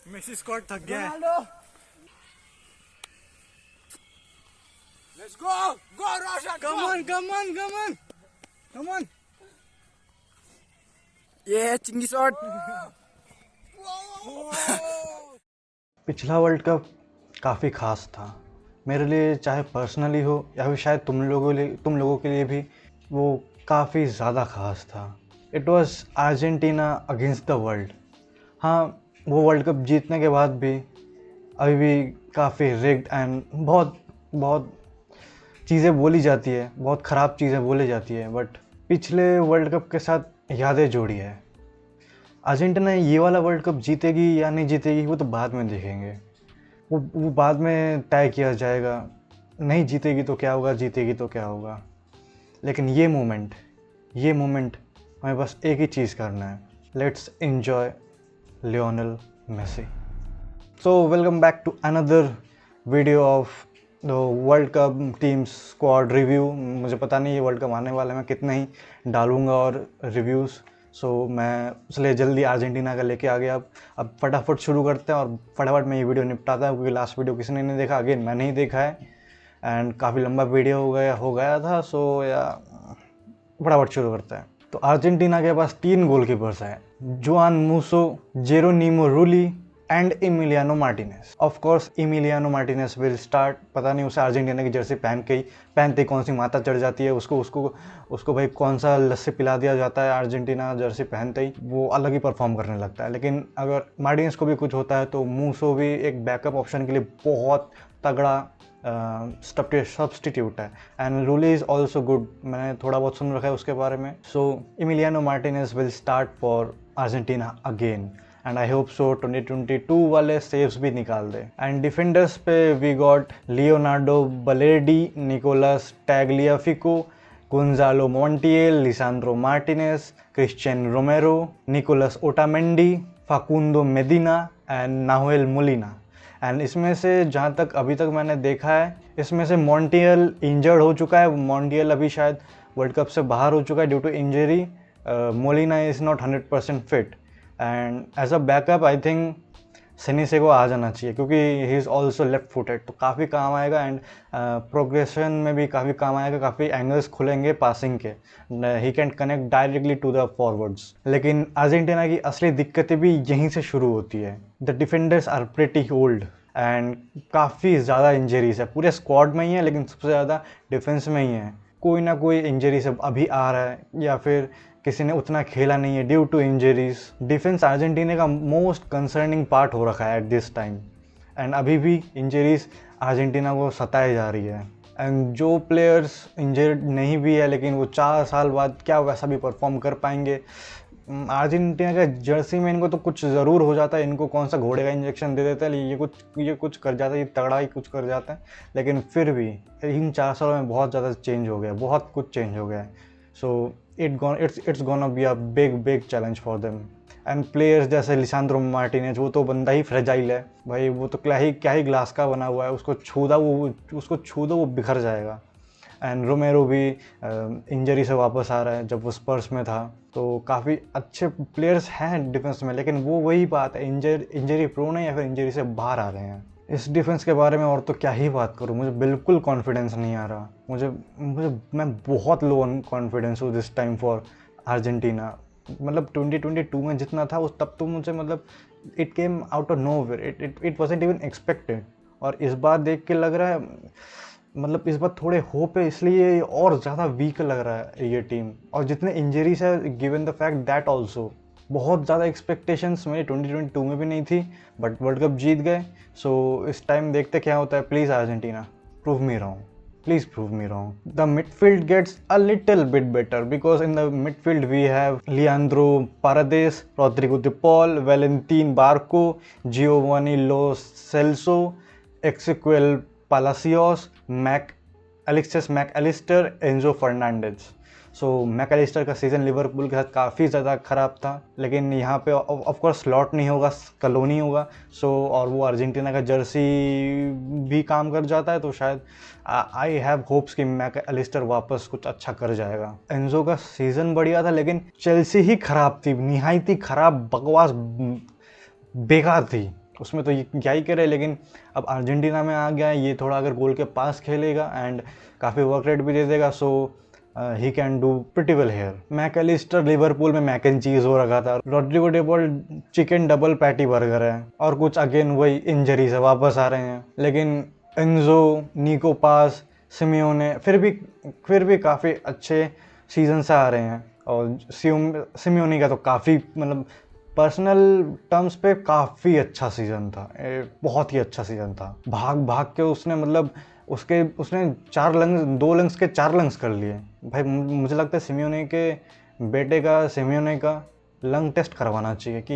Messi squad थक गया है। Let's go! Go Roshan! Come on, come on, come on, come on. Yeah, chingy shot. पिछला world cup काफ़ी ख़ास था मेरे लिए, चाहे पर्सनली हो या फिर शायद तुम लोगों के लिए भी वो काफ़ी ज़्यादा ख़ास था। It was Argentina against the world. हाँ, वो वर्ल्ड कप जीतने के बाद भी अभी भी काफ़ी रिग्ड एंड बहुत चीज़ें बोली जाती है, बहुत ख़राब चीज़ें बोली जाती है, बट पिछले वर्ल्ड कप के साथ यादें जोड़ी है। अर्जेंटीना ये वाला वर्ल्ड कप जीतेगी या नहीं जीतेगी वो तो बाद में देखेंगे, वो बाद में तय किया जाएगा। नहीं जीतेगी तो क्या होगा, जीतेगी तो क्या होगा। लेकिन ये मोमेंट हमें बस एक ही चीज़ करना है, let's enjoy Lionel Messi. So welcome back to another video of the world cup teams squad review. मुझे पता नहीं ये वर्ल्ड कप आने वाले मैं कितने ही डालूँगा और रिव्यूज़, सो मैं इसलिए जल्दी अर्जेंटीना का लेके आ गया। अब फटाफट शुरू करते हैं और फटाफट मैं ये वीडियो निपटाता हूँ, क्योंकि लास्ट वीडियो किसी ने नहीं देखा, अगेन मैंने ही देखा है एंड काफ़ी लंबा वीडियो हो गया था। सो या फटाफट शुरू करते हैं। तो अर्जेंटीना के पास 3 गोलकीपर्स हैं, Juan Musso, Geronimo Rulli and Emiliano Martinez. Of course Emiliano Martinez will start. पता नहीं उसे अर्जेंटीना की जर्सी पहनते कौन सी माता चढ़ जाती है, उसको भाई कौन सा लस्सी पिला दिया जाता है अर्जेंटीना जर्सी पहनते ही, वो अलग ही परफॉर्म करने लगता है। लेकिन अगर मार्टिनेज को भी कुछ होता है तो मूसो भी एक बैकअप ऑप्शन के लिए बहुत तगड़ा सब्स्टिट्यूट है। And Rulli is also good, मैंने थोड़ा बहुत सुन रखा है उसके बारे में। So Emiliano Martinez will start for Argentina again and I hope so 2022 वाले सेव्स भी निकाल दे। एंड डिफेंडर्स पे we got Leonardo Balerdi, Nicolas Tagliafico, Gonzalo Montiel, Lisandro Martinez, Cristian Romero, Nicolas Otamendi, Facundo Medina and Nahuel Molina. And इसमें से जहाँ तक अभी तक मैंने देखा है, इसमें से मोंटिएल इंजर्ड हो चुका है। मोंटिएल अभी शायद वर्ल्ड कप से बाहर हो चुका है due to injury. Molina is not 100% fit and as a backup I think Senesi को आ जाना चाहिए, क्योंकि he is also left footed, तो काफ़ी काम आएगा एंड प्रोग्रेशन में भी काफ़ी काम आएगा। काफ़ी एंगल्स खुलेंगे पासिंग के, he can connect directly to the forwards. लेकिन अर्जेंटीना की असली दिक्कतें भी यहीं से शुरू होती है। The defenders are pretty old and काफ़ी ज़्यादा इंजरीज है, पूरे स्क्वाड में ही है लेकिन सबसे ज़्यादा डिफेंस में ही है। कोई ना कोई इंजरी से अभी आ रहा है या फिर किसी ने उतना खेला नहीं है due to injuries. Defence Argentina का मोस्ट कंसर्निंग पार्ट हो रखा है एट दिस टाइम एंड अभी भी इंजरीज अर्जेंटीना को सताए जा रही है। एंड जो प्लेयर्स इंजर्ड नहीं भी है लेकिन वो 4 साल बाद क्या वैसा भी परफॉर्म कर पाएंगे। अर्जेंटीना का जर्सी में इनको तो कुछ ज़रूर हो जाता है, इनको कौन सा घोड़े का इंजेक्शन दे देता है, ये कुछ कर जाता है, ये तगड़ा ही कुछ कर जाता है। लेकिन फिर भी इन 4 सालों में बहुत ज़्यादा चेंज हो गया, बहुत कुछ चेंज हो गया है। सो it's gonna be a big challenge for them and players जैसे लिसांड्रो मार्टिनेज, वो तो बंदा ही फ्रेजाइल है भाई, वो तो क्या ही ग्लास का बना हुआ है, उसको छू दो वो बिखर जाएगा। एंड रोमेरो भी इंजरी से वापस आ रहा है, जब वो स्पर्स में था। तो काफ़ी अच्छे प्लेयर्स हैं डिफेंस में, लेकिन वो वही बात है, इंजरी प्रोन है या फिर इंजरी से बाहर आ रहे हैं। इस डिफेंस के बारे में और तो क्या ही बात करूँ, मुझे बिल्कुल कॉन्फिडेंस नहीं आ रहा। मैं बहुत लो ऑन कॉन्फिडेंस हूँ दिस टाइम फॉर अर्जेंटीना। मतलब 2022 में जितना था उस तब तो मुझे मतलब it came out of nowhere, it wasn't even expected. और इस बार देख के लग रहा है मतलब इस बार थोड़े होप है, इसलिए और ज़्यादा वीक लग रहा है ये टीम। और जितने इंजरीज है given the fact that also, बहुत ज़्यादा एक्सपेक्टेशंस मेरी 2022 में भी नहीं थी, बट वर्ल्ड कप जीत गए। सो इस टाइम देखते क्या होता है। Please Argentina prove me wrong, please prove me wrong. The midfield gets a little bit better because in the midfield we have Leandro Paredes, Rodrigo de Paul, Valentin Barco, Giovanni Lo Celso, Ezequiel Palacios, Alexis Mac Allister, Enzo Fernandez. So McAllister का season Liverpool के साथ काफ़ी ज़्यादा ख़राब था, लेकिन यहाँ पे ऑफ कोर्स स्लॉट नहीं होगा, कलोनी होगा। सो और वो अर्जेंटीना का जर्सी भी काम कर जाता है, तो शायद आई हैव होप्स कि मैकलिस्टर वापस कुछ अच्छा कर जाएगा। एंजो का सीज़न बढ़िया था, लेकिन चेल्सी ही ख़राब थी, निहायती ख़राब, बकवास, बेकार थी। उसमें तो ये क्या ही करे, लेकिन अब अर्जेंटीना में आ गया है, ये थोड़ा अगर गोल के पास खेलेगा एंड काफ़ी वर्क रेट भी दे देगा, so he can do pretty well here. McAllister Liverpool में मैक एंड चीज़ हो रखा था, Rodrigo De Paul chicken double patty burger है, और कुछ अगेन वही इंजरी से वापस आ रहे हैं। लेकिन एंजो, निको पास, सिमियोने फिर भी काफ़ी अच्छे सीजन से आ रहे हैं। और सिमियोने का तो काफ़ी मतलब पर्सनल टर्म्स पे काफ़ी अच्छा सीज़न था, बहुत ही अच्छा सीज़न था। भाग भाग के उसने मतलब उसने 2 लंग्स के 4 लंग्स कर लिए भाई। मुझे लगता है सिमियोने के बेटे का, सिमियोने का लंग टेस्ट करवाना चाहिए कि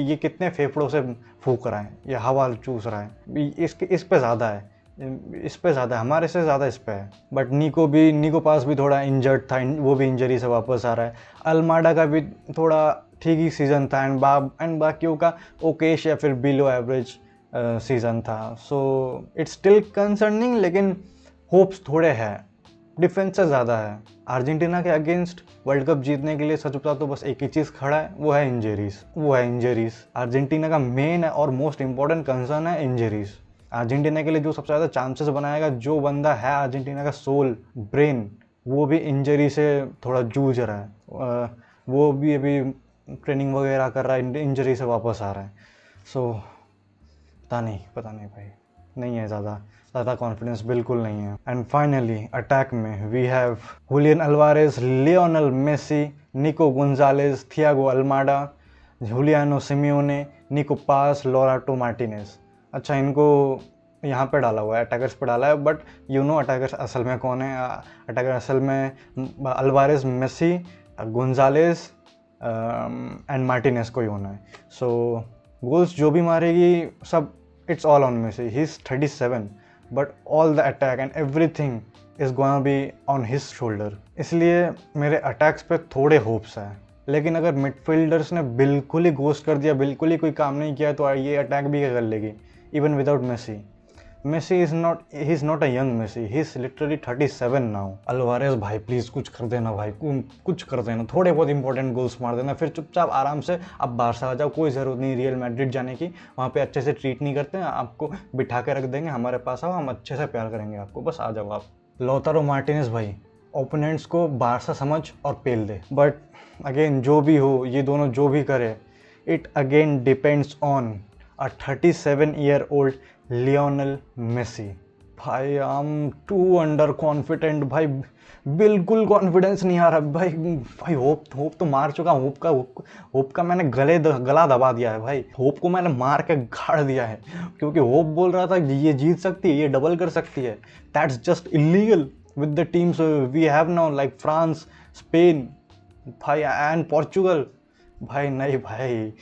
ये कितने फेफड़ों से फूक रहा है, ये हवा चूस रहा है। इस पे ज़्यादा है, हमारे से ज़्यादा इस पे है। बट निको पास भी थोड़ा इंजर्ड था, वो भी इंजरी से वापस आ रहा है। अल्माडा का भी थोड़ा ठीक ही सीज़न था, एंड बाकियों का ओकेश या फिर बिलो एवरेज सीज़न था। सो इट्स स्टिल कंसर्निंग, लेकिन होप्स थोड़े हैं, डिफेंस से ज़्यादा है। अर्जेंटीना के अगेंस्ट वर्ल्ड कप जीतने के लिए सच बता तो बस एक ही चीज़ खड़ा है, वो है इंजरीज। अर्जेंटीना का मेन और मोस्ट इंपॉर्टेंट कंसर्न है इंजरीज। अर्जेंटीना के लिए जो सबसे ज़्यादा चांसेस बनाएगा, जो बंदा है अर्जेंटीना का सोल ब्रेन, वो भी इंजरी से थोड़ा जूझ रहा है। वो भी अभी ट्रेनिंग वगैरह कर रहा है, इंजरी से वापस आ रहा है। सो पता नहीं भाई, नहीं है ज़्यादा कॉन्फिडेंस बिल्कुल नहीं है। एंड फाइनली अटैक में we have Julian Alvarez, Lionel Messi, Nico Gonzalez, Thiago Almada, Giuliano Simeone, Nico Paz, लोराटो Martinez. अच्छा, इनको यहाँ पे डाला हुआ है, अटैकर्स पे डाला है, बट अटैकर्स असल में कौन है? अटैकर असल में Alvarez, Messi, Gonzalez and Martinez को ही होना है। सो गोल्स जो भी मारेगी सब it's all on Messi. He is 37, but all the attack and everything is gonna be on his shoulder. इसलिए मेरे अटैक्स पे थोड़े होप्स हैं, लेकिन अगर मिडफील्डर्स ने बिल्कुल ही घोस्ट कर दिया, बिल्कुल ही कोई काम नहीं किया, तो ये अटैक भी कर लेगी even without Messi. Messi is not a young Messi, he is literally 37 now. Alvarez भाई प्लीज़ कुछ कर देना भाई, कुछ कर देना, थोड़े बहुत इंपॉर्टेंट गोल्स मार देना, फिर चुपचाप आराम से अब बारसा आ जाओ। कोई ज़रूरत नहीं रियल मैड्रिड जाने की, वहाँ पे अच्छे से ट्रीट नहीं करते हैं, आपको बिठा के रख देंगे, हमारे पास आओ, हम अच्छे से प्यार करेंगे आपको, बस आ जाओ आप। लोतारो मार्टिनेज भाई ओपोनेंट्स को बारसा समझ और पेल दे। बट अगेन जो भी हो, ये दोनों जो भी करे, it again depends on a 37 year old Lionel Messi. भाई I am too under confident भाई, बिल्कुल कॉन्फिडेंस नहीं आ रहा भाई। होप तो मार चुका, होप का मैंने गला दबा दिया है भाई। होप को मैंने मार के गाड़ दिया है, क्योंकि होप बोल रहा था ये जीत सकती है, ये डबल कर सकती है। That's just illegal with the teams we have now, like France, Spain भाई एंड पोर्चुगल। भाई नहीं भाई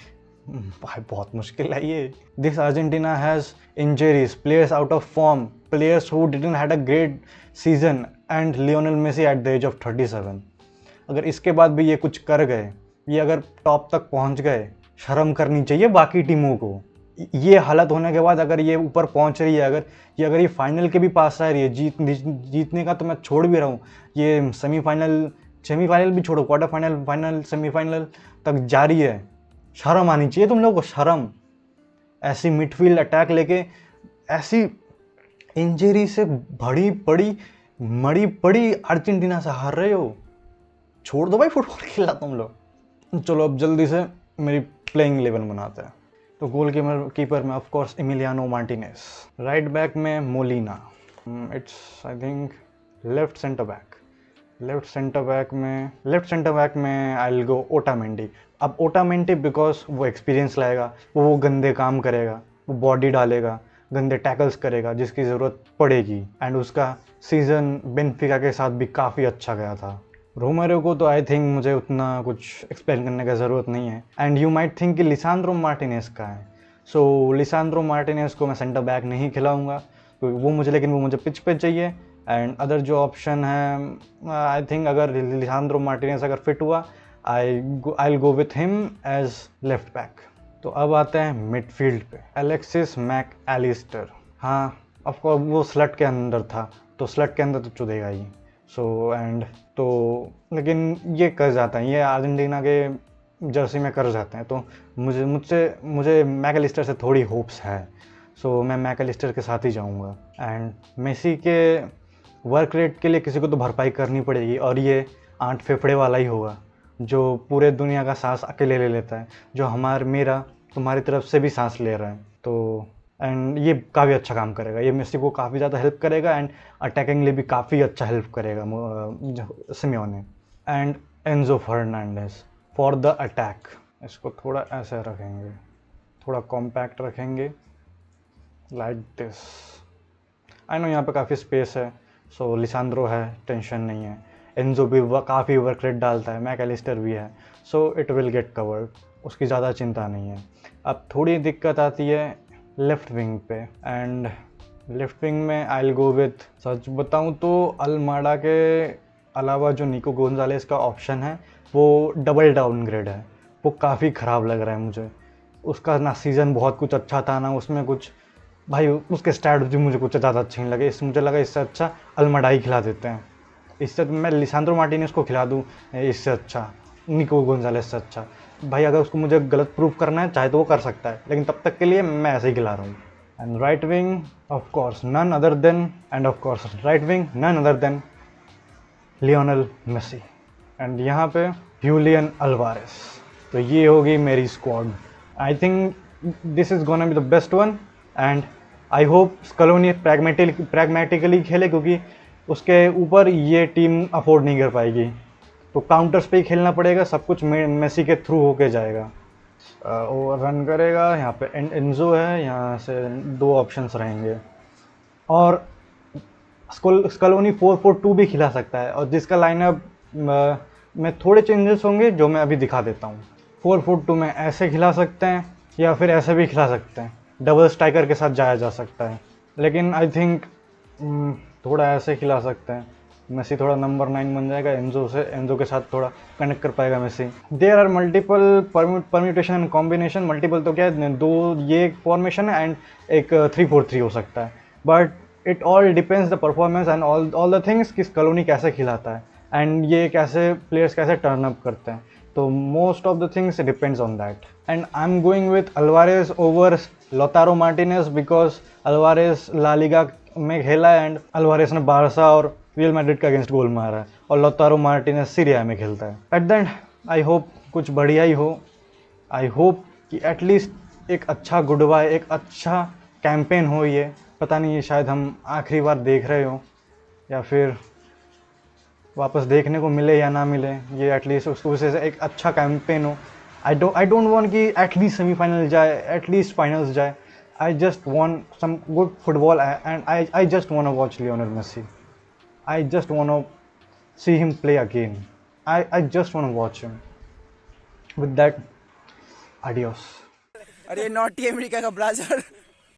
बहुत मुश्किल है ये। This Argentina has injuries, players out of form, players who didn't had a great season and Lionel Messi at the age of 37। अगर इसके बाद भी ये कुछ कर गए, ये अगर टॉप तक पहुंच गए, शर्म करनी चाहिए बाकी टीमों को। ये हालत होने के बाद अगर ये ऊपर पहुंच रही है, अगर ये फाइनल के भी पास आ रही है, जीतने का तो मैं छोड़ भी रहा हूँ, ये सेमीफाइनल भी छोड़ो, क्वार्टर फाइनल सेमीफाइनल तक जा रही है, शर्म आनी चाहिए तुम लोगों को, शर्म। ऐसी मिडफील्ड अटैक लेके ऐसी इंजरी से मड़ी पड़ी अर्जेंटीना से हार रहे हो। छोड़ दो भाई फुटबॉल खेला तुम लोग। चलो अब जल्दी से मेरी प्लेइंग 11 बनाते हैं। तो गोल कीपर में of course Emiliano Martinez, right back में Molina, it's I think left centre back में आई विल गो ओटामेंडी। अब ओटामेंडी बिकॉज वो एक्सपीरियंस लाएगा, वो गंदे काम करेगा, वो बॉडी डालेगा, गंदे टैकल्स करेगा जिसकी ज़रूरत पड़ेगी, एंड उसका सीज़न बेनफिका के साथ भी काफ़ी अच्छा गया था। रोमेरो को तो आई थिंक मुझे उतना कुछ एक्सप्लेन करने का ज़रूरत नहीं है। एंड यू माइट थिंक कि लिसांड्रो मार्टिनेज का है, सो लिसांड्रो मार्टिनेज को मैं सेंटर बैक नहीं खिलाऊंगा, क्योंकि वो मुझे पिच पे चाहिए। एंड अदर जो ऑप्शन है आई थिंक अगर लिसांड्रो मार्टिनेज अगर फिट हुआ I will go with him as left back. तो अब आते हैं मिडफील्ड पे, एलेक्सिस मैक एलिस्टर। हाँ ऑफकोर्स वो स्लट के अंदर था तो स्लट के अंदर तो चुदेगा ही। सो एंड तो लेकिन ये कर जाता है, ये अर्जेंटीना के जर्सी में कर जाते हैं, तो मुझे मैकलिस्टर से थोड़ी होप्स है। सो मैं मैकलिस्टर के साथ ही जाऊंगा। एंड मेसी के वर्क रेट के लिए किसी को तो भरपाई करनी पड़ेगी और ये 8 फेफड़े वाला ही होगा जो पूरे दुनिया का सांस अकेले ले लेता है, जो मेरा तुम्हारी तरफ से भी सांस ले रहा है। तो एंड ये काफ़ी अच्छा काम करेगा, ये मेसी को काफ़ी ज़्यादा हेल्प करेगा एंड अटैकिंगली भी काफ़ी अच्छा हेल्प करेगा Simeone. And Enzo Fernandes for the attack, इसको थोड़ा ऐसे रखेंगे, थोड़ा कॉम्पैक्ट रखेंगे लाइक दिस। आई नो यहाँ पे काफ़ी स्पेस है, सो लिसांड्रो है, टेंशन नहीं है। एंजो भी काफ़ी वर्क रेट डालता है, मैकलिस्टर भी है, so it will get covered, उसकी ज़्यादा चिंता नहीं है। अब थोड़ी दिक्कत आती है लेफ़्ट विंग पे, एंड लेफ़्ट विंग में आई विल गो विथ, सच बताऊँ तो अल्माडा के अलावा जो निको गोंजालेस का ऑप्शन है वो डबल डाउनग्रेड है, वो काफ़ी ख़राब लग रहा है मुझे। उसका ना सीज़न बहुत कुछ अच्छा था, ना उसमें कुछ भाई उसके स्ट्रैटेजी मुझे कुछ ज़्यादा अच्छे नहीं लगे। मुझे लगा इससे अच्छा अल्माडा ही खिला देते हैं, इससे मैं लिसांड्रो मार्टिनेज को खिला दूँ इससे अच्छा, निको गोंजालेस से अच्छा। भाई अगर उसको मुझे गलत प्रूफ करना है चाहे तो वो कर सकता है, लेकिन तब तक के लिए मैं ऐसे ही खिला रहा हूँ। And right wing of course none other than Lionel Messi, and यहाँ पे यूलियन अल्वारेस। तो ये होगी मेरी squad. I think this is gonna be the best one and I hope Scaloni pragmatically खेले, क्योंकि उसके ऊपर ये टीम अफोर्ड नहीं कर पाएगी, तो काउंटर्स पे ही खेलना पड़ेगा, सब कुछ मेसी के थ्रू होके जाएगा। वो रन करेगा, यहाँ पे एंजो है, यहाँ से 2 ऑप्शंस रहेंगे और स्कलोनी 4-4-2 भी खिला सकता है, और जिसका लाइनअप में थोड़े चेंजेस होंगे जो मैं अभी दिखा देता हूँ। 4-4-2 में ऐसे खिला सकते हैं या फिर ऐसे भी खिला सकते हैं, डबल स्ट्राइकर के साथ जाया जा सकता है, लेकिन आई थिंक थोड़ा ऐसे खिला सकते हैं। मेसी थोड़ा नंबर 9 बन जाएगा, एंजो के साथ थोड़ा कनेक्ट कर पाएगा Messi. There are multiple permutation and combination, multiple तो क्या है, 2 ये एक फॉर्मेशन है एंड एक 3-4-3 हो सकता है, but it all depends the performance and all the things कि स्कलोनी कैसे खिलाता है एंड ये कैसे प्लेयर्स कैसे टर्न अप करते हैं, तो most of the things depends on that. And I am going with Alvarez over Lautaro Martinez because Alvarez La Liga में खेला है एंड अल्वारेस ने बारसा और रियल मैड्रिड का अगेंस्ट गोल मारा है, और लोतारो मार्टिनेज सीरिया में खेलता है। At the end I hope कुछ बढ़िया ही हो, आई होप कि एटलीस्ट एक अच्छा गुड बाय, एक अच्छा कैंपेन हो। ये पता नहीं, ये शायद हम आखिरी बार देख रहे हो या फिर वापस देखने को मिले या ना मिले, ये एटलीस्ट उसको वजह से एक अच्छा कैंपेन हो। आई डोंट वांट कि एटलीस्ट सेमीफाइनल जाए, एटलीस्ट फाइनल्स जाए। I just want some good football and I just want to watch Lionel Messi. I just want to see him play again. I just want to watch him. With that, adios. अरे naughty America का ब्राज़र।